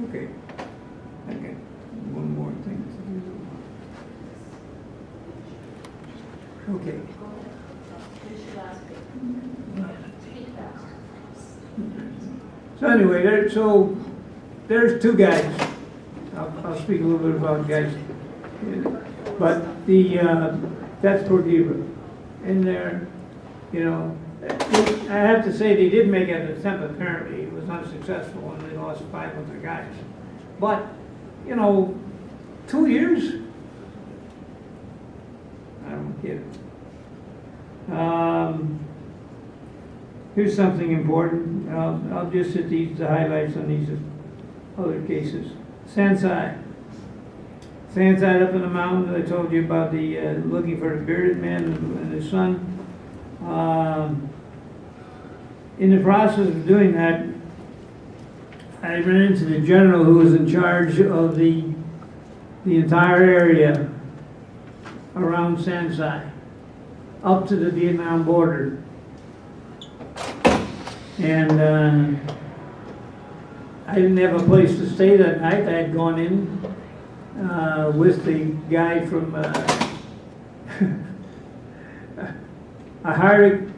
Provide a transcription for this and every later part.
Okay. Okay. One more thing to do. Okay. So anyway, there's two guys. I'll speak a little bit about guys. But that's Portiva. In there, you know, I have to say they did make an attempt. Apparently, it was unsuccessful, and they lost 5 of their guys. But you know, 2 years, I don't get it. Here's something important. I'll just hit the highlights on these other cases. Sansai up in the mountains. I told you about the looking for the bearded man and his son. In the process of doing that, I ran into the general who was in charge of the entire area around Sansai, up to the Vietnam border. And I didn't have a place to stay that night. I had gone in with the guy from, I hired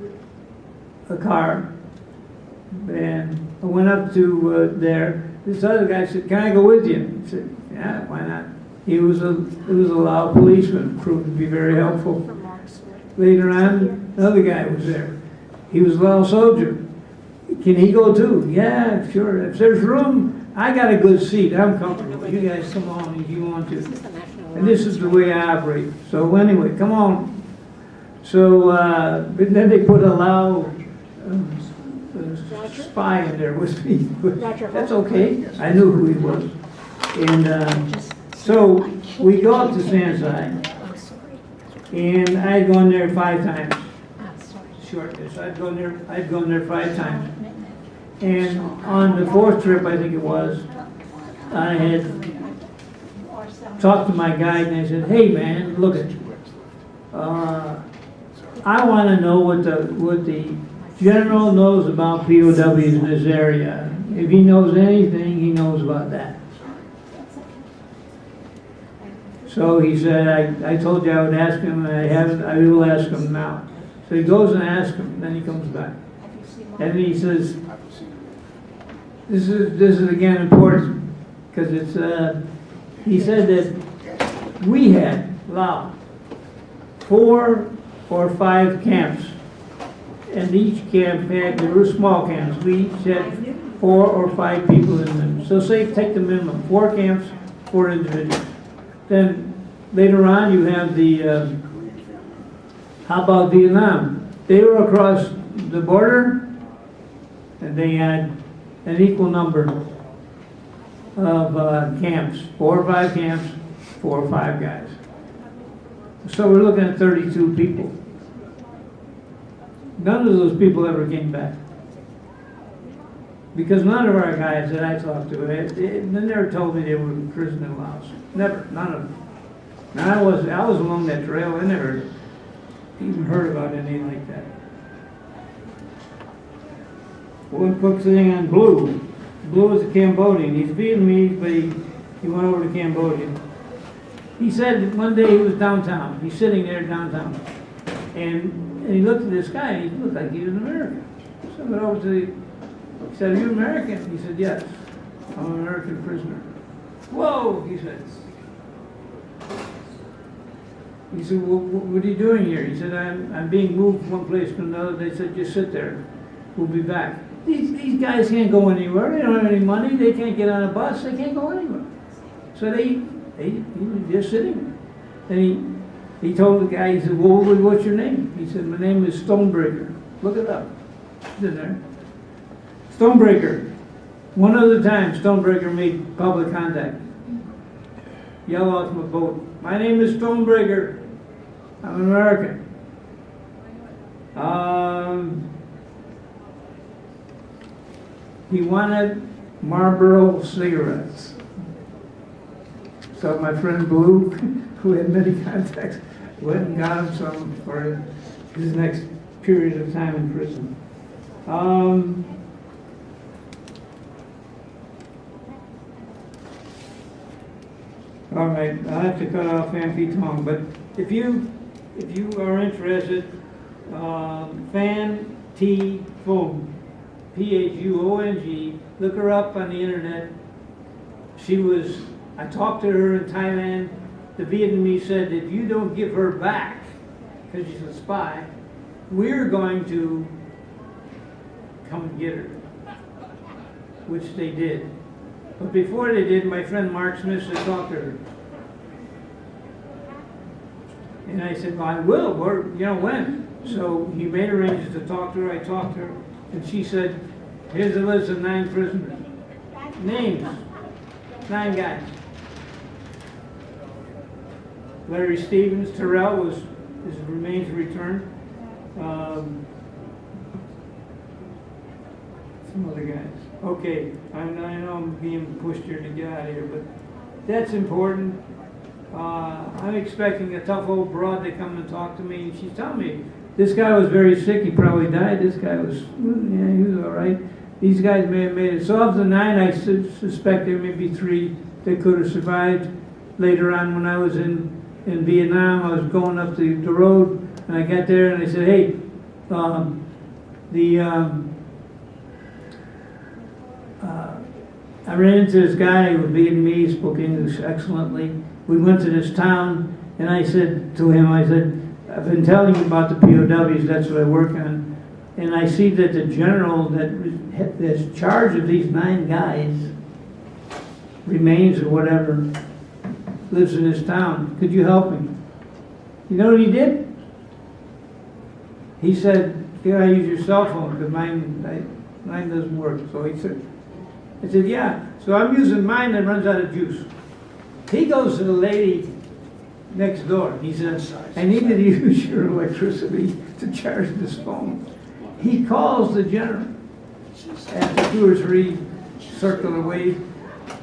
a car, and I went up to there. This other guy said, "Can I go with you?" I said, "Yeah, why not?" He was a loud policeman, proved to be very helpful. Later on, another guy was there. He was a loud soldier. "Can he go too?" "Yeah, sure. If there's room, I got a good seat. I'm comfortable. You guys come on if you want to." And this is the way I operate. So anyway, come on. So but then they put a loud spy in there with me. But that's okay. I knew who he was. And so we go up to Sansai. And I had gone there 5 times. Shortness. I'd gone there 5 times. And on the 4th trip, I think it was, I had talked to my guide and I said, "Hey man, look at I want to know what the general knows about POWs in this area. If he knows anything, he knows about that." So he said, I told you I would ask him, and I haven't. I will ask him now. So he goes and asks him, and then he comes back. And he says, this is again important, because it's, he said that we had, Lao, 4 or 5 camps. And each camp had, there were small camps, we each had 4 or 5 people in them. So say, take the minimum, 4 camps, 4 individuals. Then later on you have the, how about Vietnam? They were across the border and they had an equal number of camps, 4 or 5 camps, 4 or 5 guys. So we're looking at 32 people. None of those people ever came back. Because none of our guys that I talked to, they never told me they were in prison in Laos. Never, none of them. Now I was along that trail, I never even heard about anything like that. One quick thing on Blue. Blue is a Cambodian. He's Vietnamese, but he went over to Cambodia. He said one day he was downtown. He's sitting there downtown. And he looked at this guy, and he looked like he was an American. So I went over to he said, "Are you American?" He said, "Yes, I'm an American prisoner." "Whoa," he said. He said, "Well, what are you doing here?" He said, I'm being moved from one place to another." They said, "Just sit there. We'll be back." These guys can't go anywhere. They don't have any money. They can't get on a bus. They can't go anywhere. So he was just sitting there. And he told the guy, he said, "Well, what's your name?" He said, "My name is Stonebreaker." Look it up. It's in there. Stonebreaker. One other time, Stonebreaker made public contact. Yell off my boat, "My name is Stonebreaker. I'm an American." He wanted Marlboro cigarettes. So my friend Blue, who had many contacts, went and got him some for his next period of time in prison. All right, I'll have to cut off Fan Tong, but if you are interested, Fan T Phung, Phung, look her up on the internet. I talked to her in Thailand. The Vietnamese said, if you don't give her back, because she's a spy, we're going to come and get her, which they did. But before they did, my friend Mark Smith said, talk to her. And I said, well, I will, or, when? So he made arrangements to talk to her. I talked to her, and she said, here's a list of 9 prisoners. Names, 9 guys. Larry Stevens, Terrell his remains returned. Some other guys. Okay, I know I'm being pushed here to get out of here, but that's important. I'm expecting a tough old broad to come and talk to me, and she's telling me, this guy was very sick, he probably died. This guy was, he was all right. These guys may have made it. So of the 9, I suspect there may be 3 that could have survived. Later on, when I was in Vietnam, I was going up the road, and I got there, and I said, hey, I ran into this guy who was Vietnamese, spoke English excellently. We went to this town, and I said to him, I've been telling you about the POWs, that's what I work on. And I see that the general that's charged of these 9 guys, remains or whatever, lives in this town. Could you help me? You know what he did? He said, here, I use your cell phone, because mine doesn't work. So he said, I said, yeah. So I'm using mine that runs out of juice. He goes to the lady next door. He says, I need to use your electricity to charge this phone. He calls the general after 2 or 3 circular waves,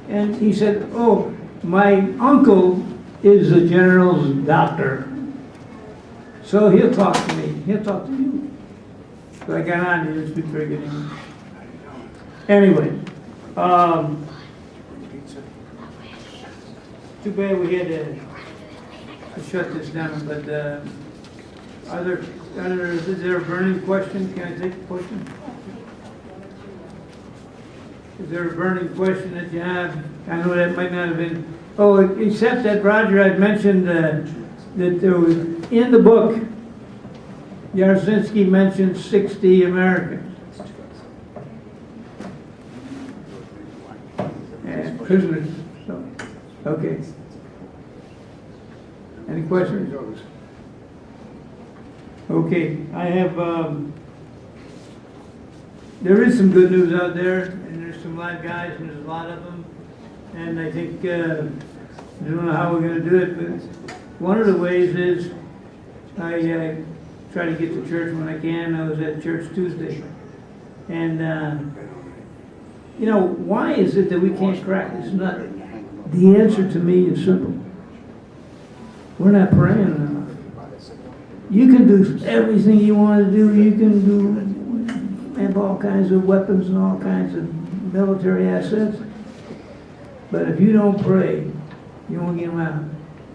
and he said, oh, my uncle is the general's doctor, so he'll talk to me. He'll talk to you. So I got on, he didn't speak very good English. Anyway, too bad we had to shut this down, but is there a burning question? Can I take a question? Is there a burning question that you have? I know that might not have been, except that Roger had mentioned that there was, in the book, Yaroshinsky mentioned 60 Americans. And prisoners, so, okay. Any questions? Okay, I have, there is some good news out there, and there's some live guys, and there's a lot of them. And I think, I don't know how we're going to do it, but one of the ways is I try to get to church when I can. I was at church Tuesday. And, why is it that we can't crack? It's not, the answer to me is simple. We're not praying enough. You can do everything you want to do. You can have all kinds of weapons and all kinds of military assets. But if you don't pray, you won't get them out.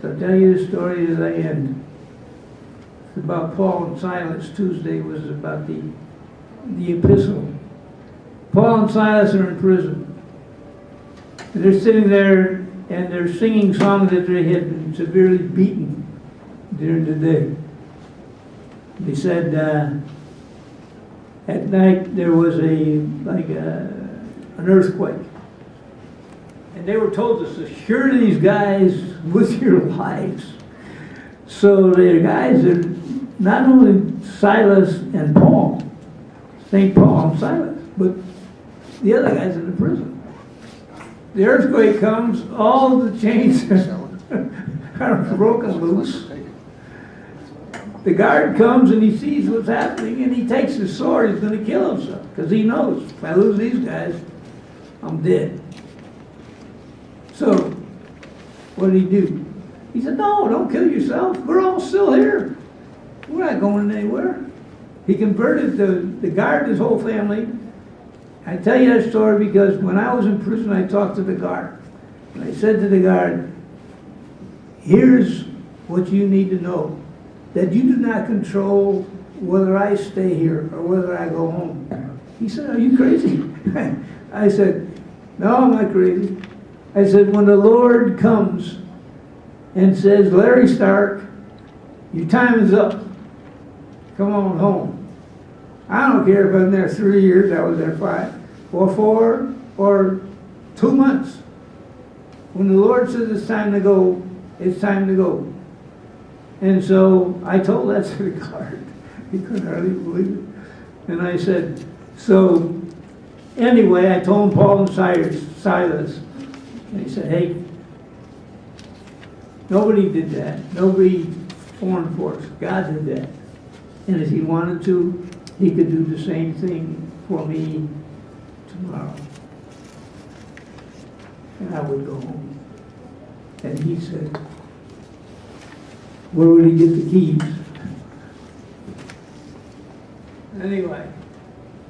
So I'll tell you the story as I end. It's about Paul and Silas. Tuesday was about the epistle. Paul and Silas are in prison. They're sitting there and they're singing songs that they had been severely beaten during the day. They said at night there was an earthquake. And they were told to secure these guys with your lives. So the guys are not only Silas and Paul, St. Paul and Silas, but the other guys in the prison. The earthquake comes, all the chains are broken loose. The guard comes and he sees what's happening and he takes his sword. He's going to kill himself because he knows if I lose these guys, I'm dead. So, what did he do? He said, no, don't kill yourself. We're all still here. We're not going anywhere. He converted the guard, his whole family. I tell you that story because when I was in prison, I talked to the guard. And I said to the guard, here's what you need to know, that you do not control whether I stay here or whether I go home. He said, are you crazy? I said, no, I'm not crazy. I said, when the Lord comes and says, Larry Stark, your time is up. Come on home. I don't care if I'm there 3 years, I was there 5, or 4, or 2 months. When the Lord says it's time to go, it's time to go. And so I told that to the guard. He couldn't hardly believe it. And I said, so anyway, I told him Paul and Silas. And he said, hey, nobody did that. Nobody foreign force. God did that. And if he wanted to, he could do the same thing for me tomorrow. And I would go home. And he said, where would he get the keys? Anyway,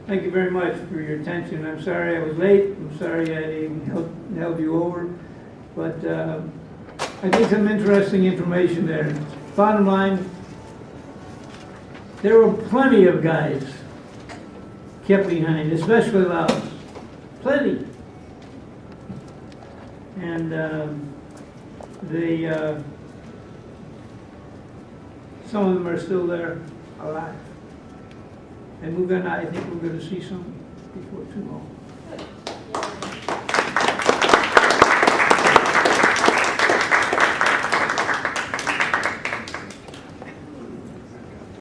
thank you very much for your attention. I'm sorry I was late. I'm sorry I even held you over. But I did some interesting information there. Bottom line, there were plenty of guys kept behind, especially Laos. Plenty. And some of them are still there alive. And I think we're going to see some before too long.